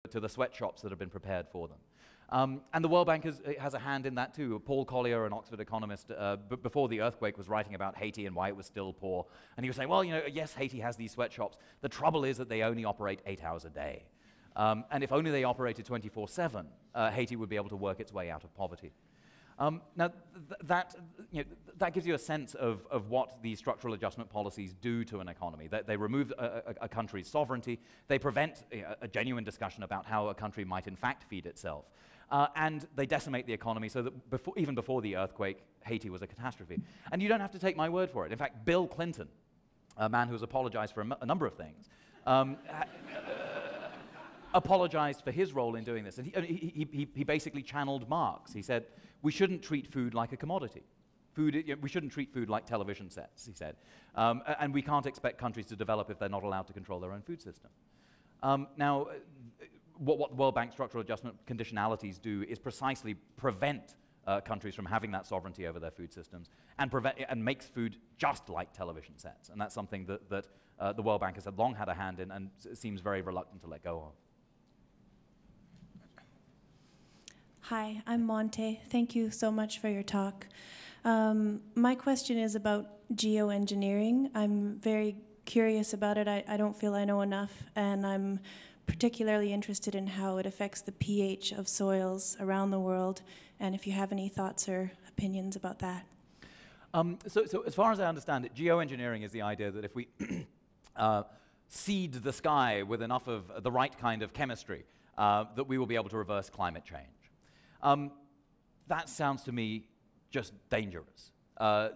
to the sweatshops that have been prepared for them. And the World Bank has a hand in that too. Paul Collier, an Oxford economist, before the earthquake was writing about Haiti and why it was still poor. And he was saying, well, yes, Haiti has these sweatshops. The trouble is that they only operate 8 hours a day. And if only they operated 24/7, Haiti would be able to work its way out of poverty. Now, that gives you a sense of what these structural adjustment policies do to an economy. They remove a country's sovereignty. They prevent a genuine discussion about how a country might in fact feed itself. And they decimate the economy so that even before the earthquake, Haiti was a catastrophe. And you don't have to take my word for it. In fact, Bill Clinton, a man who has apologized for a number of things, apologized for his role in doing this. And he basically channeled Marx. He said, we shouldn't treat food like a commodity. We shouldn't treat food like television sets, he said. And we can't expect countries to develop if they're not allowed to control their own food system. Now, what the World Bank structural adjustment conditionalities do is precisely prevent countries from having that sovereignty over their food systems and makes food just like television sets. And that's something that the World Bank has long had a hand in and seems very reluctant to let go of. Hi, I'm Monte. Thank you so much for your talk. My question is about geoengineering. I'm very curious about it. I don't feel I know enough, and I'm particularly interested in how it affects the pH of soils around the world, and if you have any thoughts or opinions about that. So as far as I understand it, geoengineering is the idea that if we seed the sky with enough of the right kind of chemistry, that we will be able to reverse climate change. That sounds to me just dangerous. I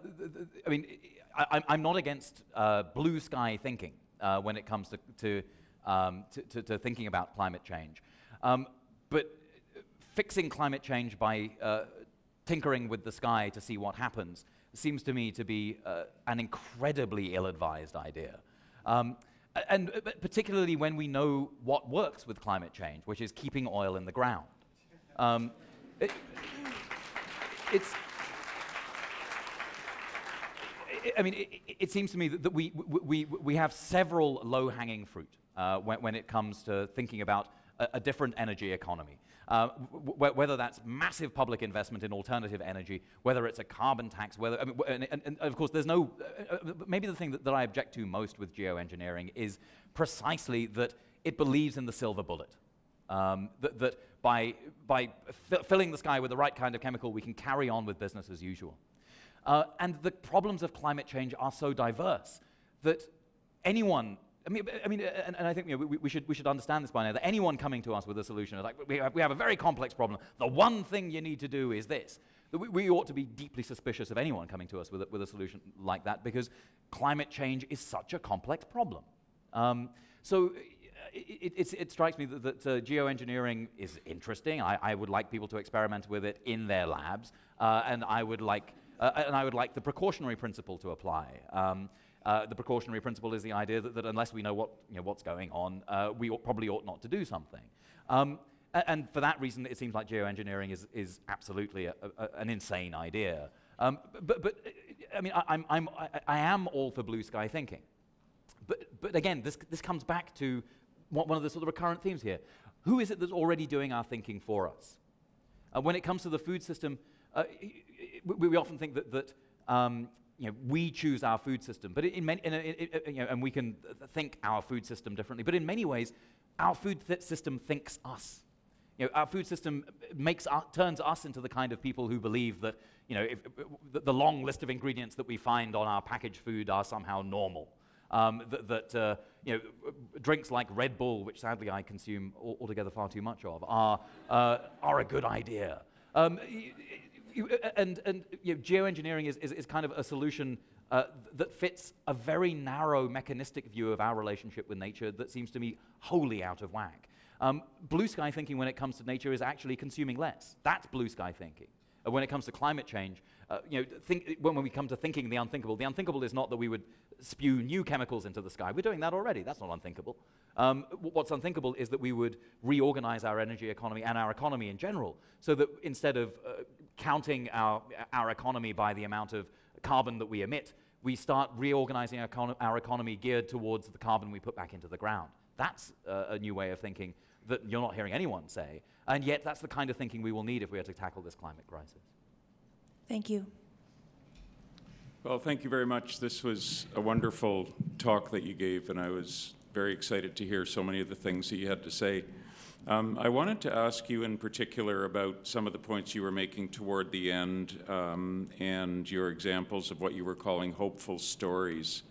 mean, I'm not against blue sky thinking when it comes to thinking about climate change. But fixing climate change by tinkering with the sky to see what happens seems to me to be an incredibly ill-advised idea. And particularly when we know what works with climate change, which is keeping oil in the ground. It seems to me that we have several low-hanging fruit when it comes to thinking about a different energy economy. Whether that's massive public investment in alternative energy, whether it's a carbon tax, and of course there's no, maybe the thing that I object to most with geoengineering is precisely that it believes in the silver bullet. That by filling the sky with the right kind of chemical, we can carry on with business as usual. And the problems of climate change are so diverse that anyone, and I think we should understand this by now, that anyone coming to us with a solution is like, we have a very complex problem. The one thing you need to do is this. We ought to be deeply suspicious of anyone coming to us with a solution like that, because climate change is such a complex problem. So it strikes me that geoengineering is interesting. I would like people to experiment with it in their labs, and I would like the precautionary principle to apply. The precautionary principle is the idea that unless we know what's going on, we probably ought not to do something. And for that reason, it seems like geoengineering is absolutely an insane idea. But I mean, I am all for blue sky thinking. But again, this comes back to one of the sort of recurrent themes here. Who is it that's already doing our thinking for us? When it comes to the food system, we often think that we choose our food system, but and we can think our food system differently. But in many ways, our food system thinks us. Our food system turns us into the kind of people who believe that the long list of ingredients that we find on our packaged food are somehow normal. Drinks like Red Bull, which sadly I consume altogether far too much of, are a good idea. Geoengineering is kind of a solution that fits a very narrow mechanistic view of our relationship with nature that seems to me wholly out of whack. Blue sky thinking when it comes to nature is actually consuming less. That's blue sky thinking. When it comes to climate change, when we come to thinking the unthinkable is not that we would spew new chemicals into the sky. We're doing that already. That's not unthinkable. What's unthinkable is that we would reorganize our energy economy and our economy in general, so that instead of counting our economy by the amount of carbon that we emit, we start reorganizing our economy geared towards the carbon we put back into the ground. That's a new way of thinking that you're not hearing anyone say. And yet that's the kind of thinking we will need if we are to tackle this climate crisis. Thank you. Well, thank you very much. This was a wonderful talk that you gave, and I was very excited to hear so many of the things that you had to say. I wanted to ask you in particular about some of the points you were making toward the end, and your examples of what you were calling hopeful stories,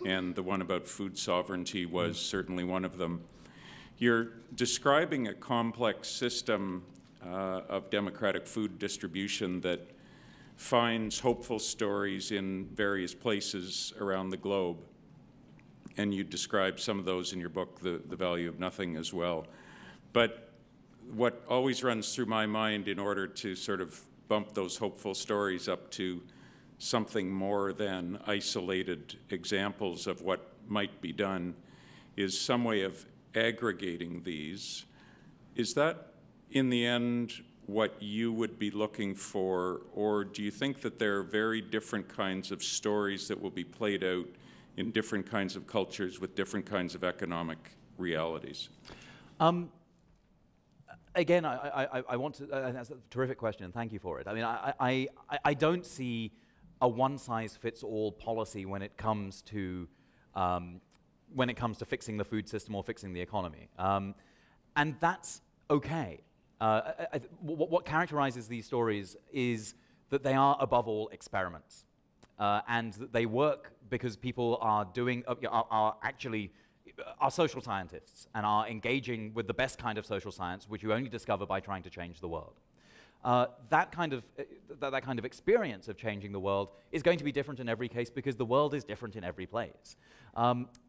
and the one about food sovereignty was certainly one of them. You're describing a complex system of democratic food distribution that finds hopeful stories in various places around the globe. And you describe some of those in your book, The Value of Nothing, as well. But what always runs through my mind in order to sort of bump those hopeful stories up to something more than isolated examples of what might be done is some way of aggregating these. Is that, in the end, what you would be looking for, or do you think that there are very different kinds of stories that will be played out in different kinds of cultures with different kinds of economic realities? Again, I want to, that's a terrific question, and thank you for it. I mean, I don't see a one-size-fits-all policy when it comes to fixing the food system or fixing the economy. And that's okay. What characterizes these stories is that they are, above all, experiments. And that they work because people are are social scientists and are engaging with the best kind of social science, which you only discover by trying to change the world. That kind of experience of changing the world is going to be different in every case because the world is different in every place.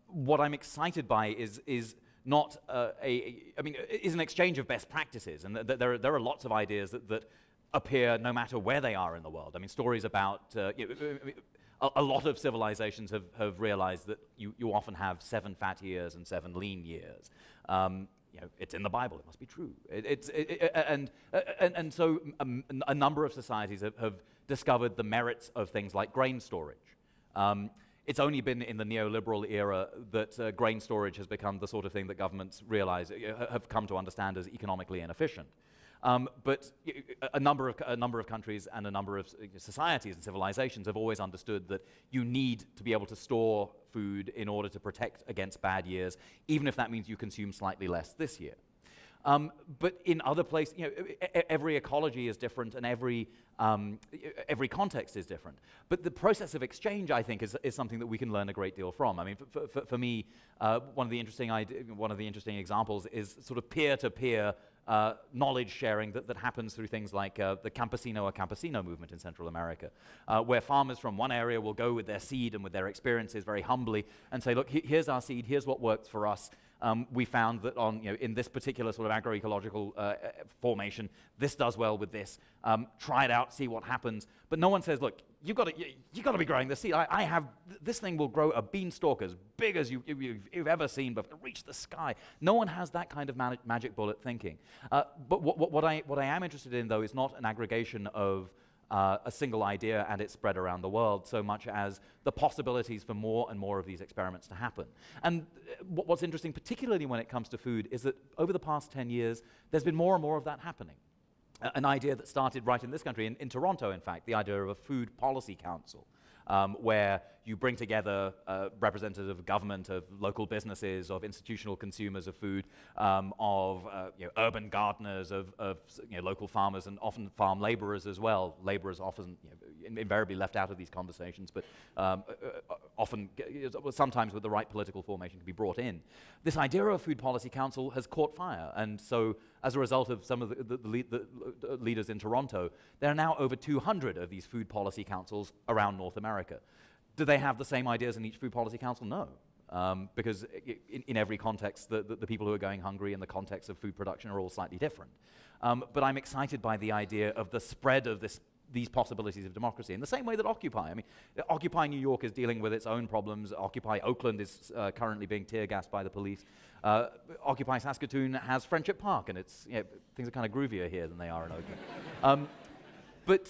What I'm excited by is not is an exchange of best practices, and there are lots of ideas that appear no matter where they are in the world. I mean, stories about a lot of civilizations have realized that you often have 7 fat years and 7 lean years. It's in the Bible; it must be true. And so a number of societies have discovered the merits of things like grain storage. It's only been in the neoliberal era that grain storage has become the sort of thing that governments realize, have come to understand as economically inefficient. But a number of countries and a number of societies and civilizations have always understood that you need to be able to store food in order to protect against bad years, even if that means you consume slightly less this year. But in other places, every ecology is different, and every context is different. But the process of exchange, I think, is something that we can learn a great deal from. I mean, for me, one of the interesting examples is sort of peer-to-peer knowledge sharing that happens through things like the campesino or campesino movement in Central America, where farmers from one area will go with their seed and with their experiences very humbly and say, look, here's our seed, here's what works for us. We found that in this particular sort of agroecological formation, this does well with this. Try it out, see what happens. But no one says, look, you've got to be growing this seed. This thing will grow a beanstalk as big as you've ever seen, but reach the sky. No one has that kind of magic bullet thinking. But what I am interested in, though, is not an aggregation of a single idea and it's spread around the world so much as the possibilities for more and more of these experiments to happen. And what's interesting, particularly when it comes to food, is that over the past 10 years, there's been more and more of that happening. An idea that started right in this country, in Toronto, in fact, the idea of a food policy council, where you bring together representatives of government, of local businesses, of institutional consumers of food, of urban gardeners, of local farmers, and often farm laborers as well. Laborers often invariably left out of these conversations, but often, sometimes with the right political formation, can be brought in. This idea of a food policy council has caught fire, and so as a result of some of the leaders in Toronto, there are now over 200 of these food policy councils around North America. Do they have the same ideas in each food policy council? No. Because in every context, the people who are going hungry in the context of food production are all slightly different. But I'm excited by the idea of the spread of these possibilities of democracy in the same way that Occupy. I mean, Occupy New York is dealing with its own problems. Occupy Oakland is currently being tear-gassed by the police. Occupy Saskatoon has Friendship Park, and things are kind of groovier here than they are in Oakland. But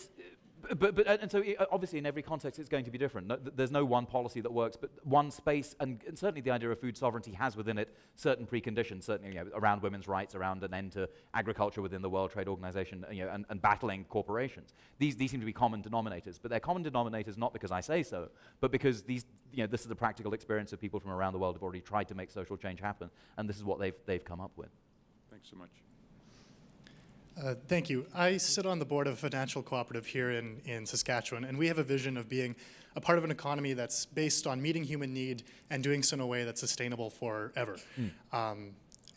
And so obviously in every context it's going to be different. There's no one policy that works, but one space, and certainly the idea of food sovereignty has within it certain preconditions, certainly around women's rights, around an end to agriculture within the World Trade Organization, and battling corporations. These seem to be common denominators, but they're common denominators not because I say so, but because this is the practical experience of people from around the world who've already tried to make social change happen, and this is what they've come up with. Thanks so much. Thank you. I sit on the board of a financial cooperative here in Saskatchewan, and we have a vision of being a part of an economy that's based on meeting human need and doing so in a way that's sustainable forever.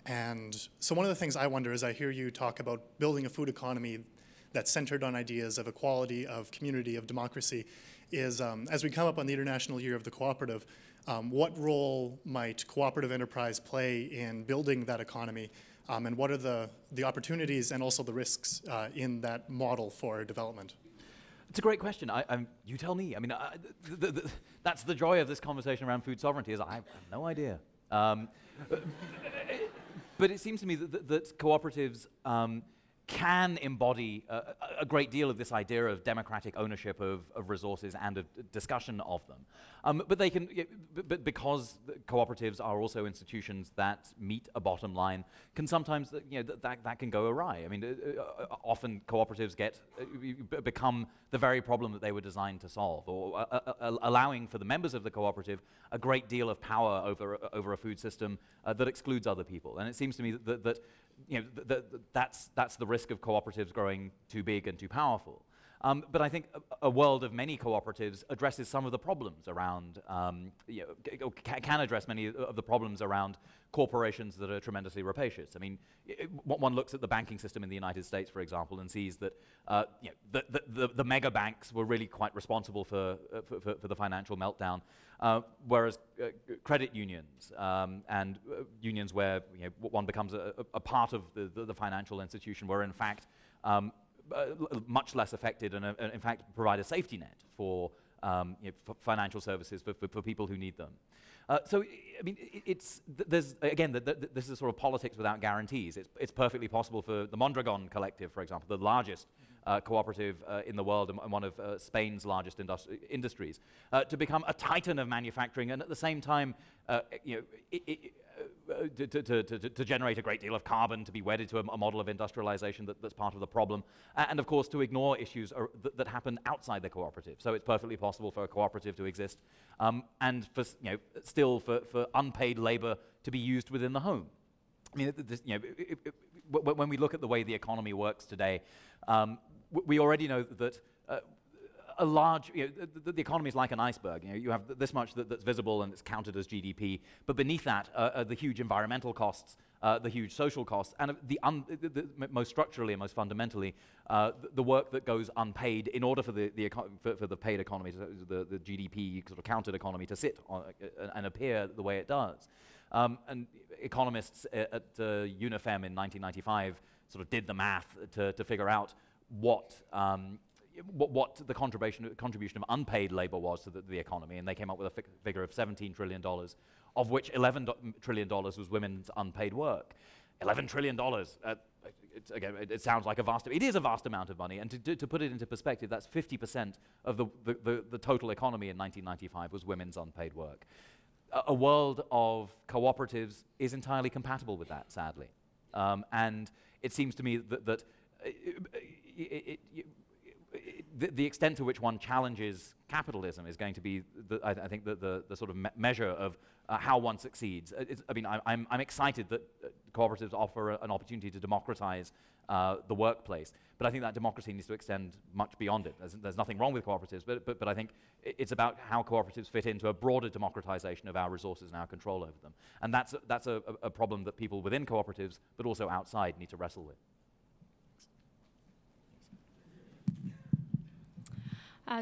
And so one of the things I wonder is I hear you talk about building a food economy that's centered on ideas of equality, of community, of democracy, is as we come up on the International Year of the Cooperative, what role might cooperative enterprise play in building that economy? And what are the opportunities and also the risks in that model for development? It's a great question. You tell me. I mean, that's the joy of this conversation around food sovereignty, is I have no idea. But it seems to me that cooperatives can embody a great deal of this idea of democratic ownership of resources and of discussion of them. But they can, but because cooperatives are also institutions that meet a bottom line, can sometimes that can go awry. I mean, often cooperatives become the very problem that they were designed to solve, or allowing for the members of the cooperative a great deal of power over a food system that excludes other people. And it seems to me that's the risk of cooperatives growing too big and too powerful. But I think a world of many cooperatives addresses some of the problems around, can address many of the problems around corporations that are tremendously rapacious. I mean, one looks at the banking system in the United States, for example, and sees that the mega banks were really quite responsible for the financial meltdown, whereas credit unions and unions where one becomes a part of the financial institution were in fact much less affected and in fact provide a safety net for financial services for people who need them. So, I mean, this is sort of politics without guarantees. It's perfectly possible for the Mondragon Collective, for example, the largest cooperative in the world and one of Spain's largest industries, to become a titan of manufacturing and at the same time, to generate a great deal of carbon, to be wedded to a model of industrialization that's part of the problem, and of course to ignore issues that happen outside the cooperative. So it's perfectly possible for a cooperative to exist, and for still for unpaid labor to be used within the home. I mean, when we look at the way the economy works today, we already know that. A large, the economy is like an iceberg. You have this much that's visible and it's counted as GDP, but beneath that are the huge environmental costs, the huge social costs, and most structurally and most fundamentally, the work that goes unpaid in order for the paid economy, the GDP sort of counted economy, to sit on, and appear the way it does. And economists at UNIFEM in 1995 sort of did the math to figure out what the contribution of unpaid labor was to the economy, and they came up with a figure of $17 trillion, of which $11 trillion was women's unpaid work. $11 trillion, it sounds like it is a vast amount of money, and to put it into perspective, that's 50% of the total economy in 1995 was women's unpaid work. A world of cooperatives is entirely compatible with that, sadly. And it seems to me that the extent to which one challenges capitalism is going to be, I think, the sort of measure of how one succeeds. I'm excited that cooperatives offer an opportunity to democratize the workplace, but I think that democracy needs to extend much beyond it. There's nothing wrong with cooperatives, but I think it's about how cooperatives fit into a broader democratization of our resources and our control over them. And that's a problem that people within cooperatives, but also outside, need to wrestle with.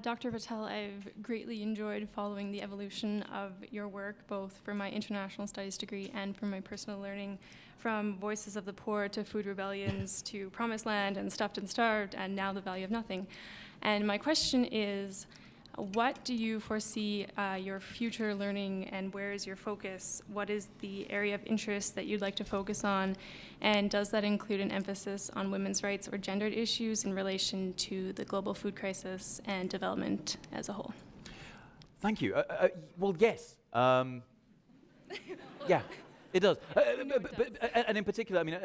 Dr. Patel, I've greatly enjoyed following the evolution of your work, both for my international studies degree and for my personal learning, from Voices of the Poor to Food Rebellions to Promised Land and Stuffed and Starved, and now The Value of Nothing. And my question is, What do you foresee your future learning, and where is your focus? What is the area of interest that you'd like to focus on? And does that include an emphasis on women's rights or gendered issues in relation to the global food crisis and development as a whole? Thank you. Well, yes. Yeah, it does. And in particular, I mean,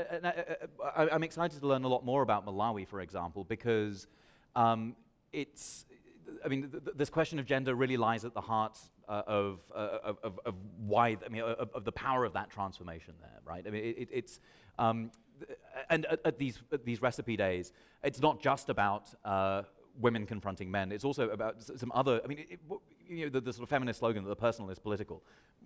I'm excited to learn a lot more about Malawi, for example, because this question of gender really lies at the heart of why, of the power of that transformation there, right? I mean, and at these recipe days, it's not just about women confronting men. It's also about some other, I mean, the sort of feminist slogan that the personal is political.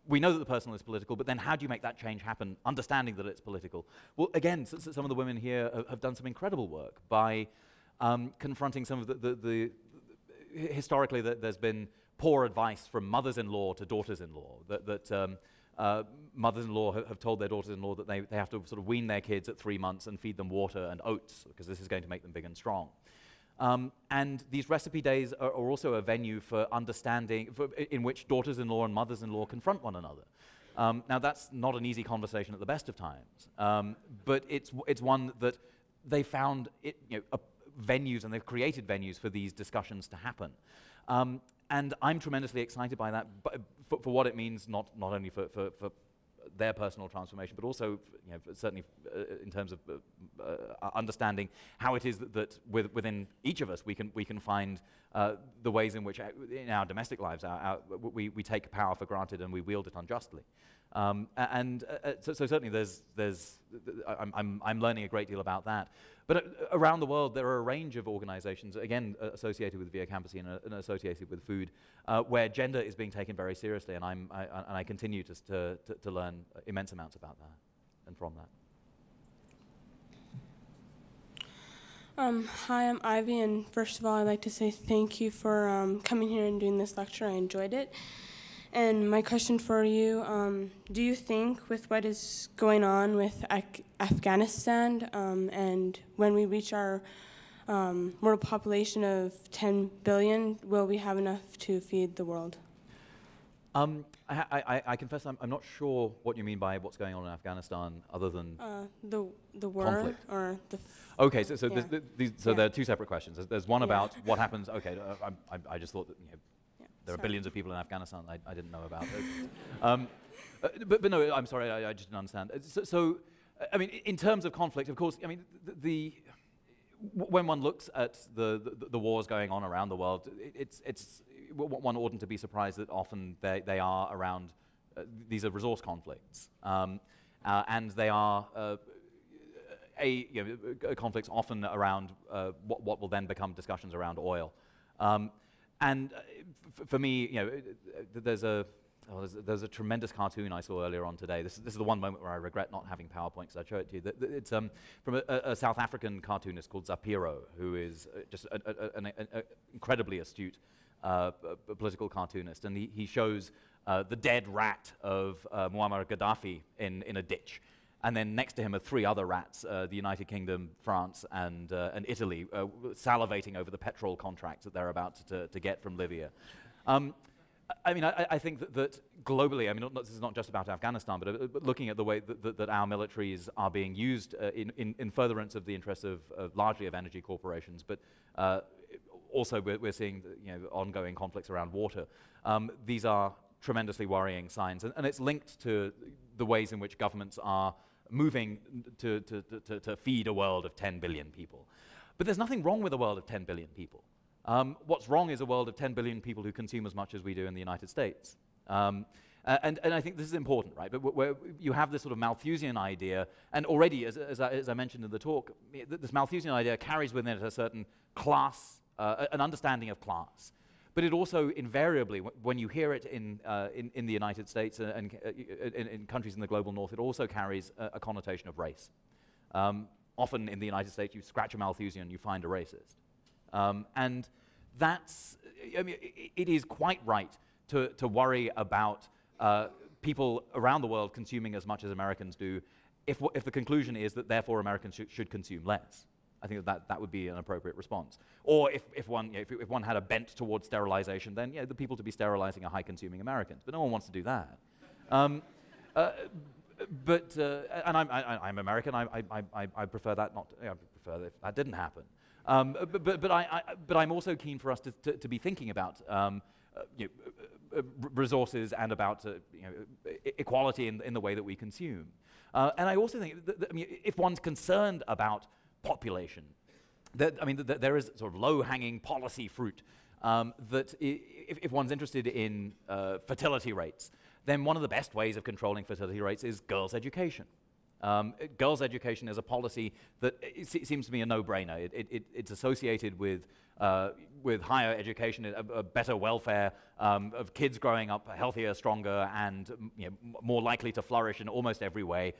We know that the personal is political, but then how do you make that change happen, understanding that it's political? Well, again, some of the women here have done some incredible work by confronting some of the historically, there's been poor advice from mothers-in-law to daughters-in-law, that mothers-in-law have told their daughters-in-law that they have to sort of wean their kids at 3 months and feed them water and oats, because this is going to make them big and strong. And these recipe days are also a venue for understanding, in which daughters-in-law and mothers-in-law confront one another. Now, that's not an easy conversation at the best of times, but it's one that they found venues, and they've created venues for these discussions to happen. And I'm tremendously excited by that, for what it means, not only for their personal transformation, but also, certainly in terms of understanding how it is that within each of us we can find the ways in which in our domestic lives we take power for granted and we wield it unjustly. So certainly I'm learning a great deal about that. But around the world, there are a range of organizations, again, associated with Via Campus and associated with food, where gender is being taken very seriously, and I continue to learn immense amounts about that and from that. Hi, I'm Ivy, and first of all, I'd like to say thank you for coming here and doing this lecture. I enjoyed it. And my question for you, do you think with what is going on with Afghanistan, and when we reach our world population of 10 billion, will we have enough to feed the world? I confess I'm not sure what you mean by what's going on in Afghanistan, other than the war conflict. Or the okay, so yeah. There are two separate questions. There's one Yeah. about what happens. Okay, I just thought that there are Sorry. billions of people in Afghanistan I didn't know about. But no, I'm sorry, I just didn't understand. So, I mean, in terms of conflict, of course, I mean, when one looks at the wars going on around the world, one oughtn't to be surprised that often they are around, these are resource conflicts. And they are conflicts often around what will then become discussions around oil. And for me, there's a tremendous cartoon I saw earlier on today. This is the one moment where I regret not having PowerPoint, because I showed it to you. It's from a South African cartoonist called Zapiro, who is just an incredibly astute political cartoonist. And he shows the dead rat of Muammar Gaddafi in a ditch. And then next to him are 3 other rats, the United Kingdom, France, and Italy, salivating over the petrol contracts that they're about to get from Libya. I mean, I think that globally, I mean, this is not just about Afghanistan, but looking at the way that our militaries are being used in furtherance of the interests of largely of energy corporations, but also we're seeing ongoing conflicts around water. These are tremendously worrying signs, and it's linked to the ways in which governments are moving to feed a world of 10 billion people. But there's nothing wrong with a world of 10 billion people. What's wrong is a world of 10 billion people who consume as much as we do in the United States. And I think this is important, right? But where you have this sort of Malthusian idea, and already, as I mentioned in the talk, this Malthusian idea carries within it a certain class, an understanding of class. But it also invariably, when you hear it in the United States and in countries in the global north, it also carries a connotation of race. Often in the United States, you scratch a Malthusian, you find a racist. And that's, I mean, it is quite right to worry about people around the world consuming as much as Americans do, if the conclusion is that therefore Americans should consume less. I think that would be an appropriate response. Or if one had a bent towards sterilization, then the people to be sterilizing are high-consuming Americans. But no one wants to do that. And I'm American. I prefer that not. I prefer if that didn't happen. But I'm also keen for us to be thinking about resources and about equality in the way that we consume. And I also think that if one's concerned about population, that there is sort of low-hanging policy fruit that if one's interested in fertility rates, then one of the best ways of controlling fertility rates is girls' education. Girls' education is a policy that seems to me a no-brainer. It's associated with higher education, a better welfare of kids growing up healthier, stronger, and more likely to flourish in almost every way.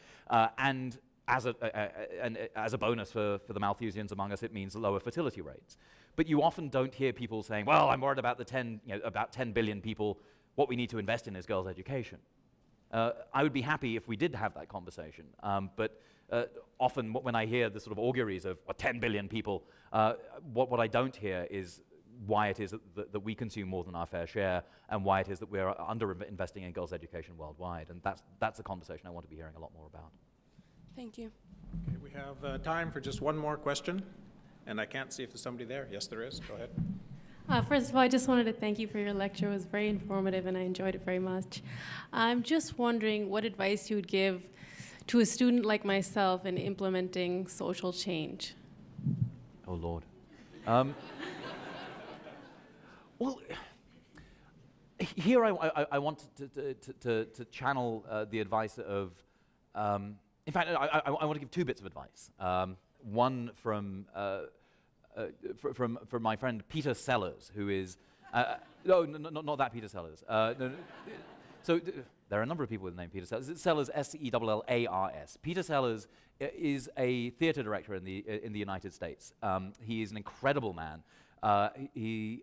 And as a bonus for the Malthusians among us, it means lower fertility rates. But you often don't hear people saying, "Well, I'm worried about about 10 billion people. What we need to invest in is girls' education." I would be happy if we did have that conversation, but often when I hear the sort of auguries of 10 billion people, what I don't hear is why it is that we consume more than our fair share, and why it is that we're under-investing in girls' education worldwide. And that's a conversation I want to be hearing a lot more about. Thank you. Okay, we have time for just one more question, and I can't see if there's somebody there. Yes, there is. Go ahead. First of all, I just wanted to thank you for your lecture. It was very informative, and I enjoyed it very much. I'm just wondering what advice you would give to a student like myself in implementing social change. Oh, Lord. Well, here I want to channel the advice of, in fact, I want to give two bits of advice. One from my friend Peter Sellers, who is no, not that Peter Sellers. So there are a number of people with the name Peter Sellers. Sellers, S-E-L-L-A-R-S. Peter Sellers is a theater director in the United States. He is an incredible man. He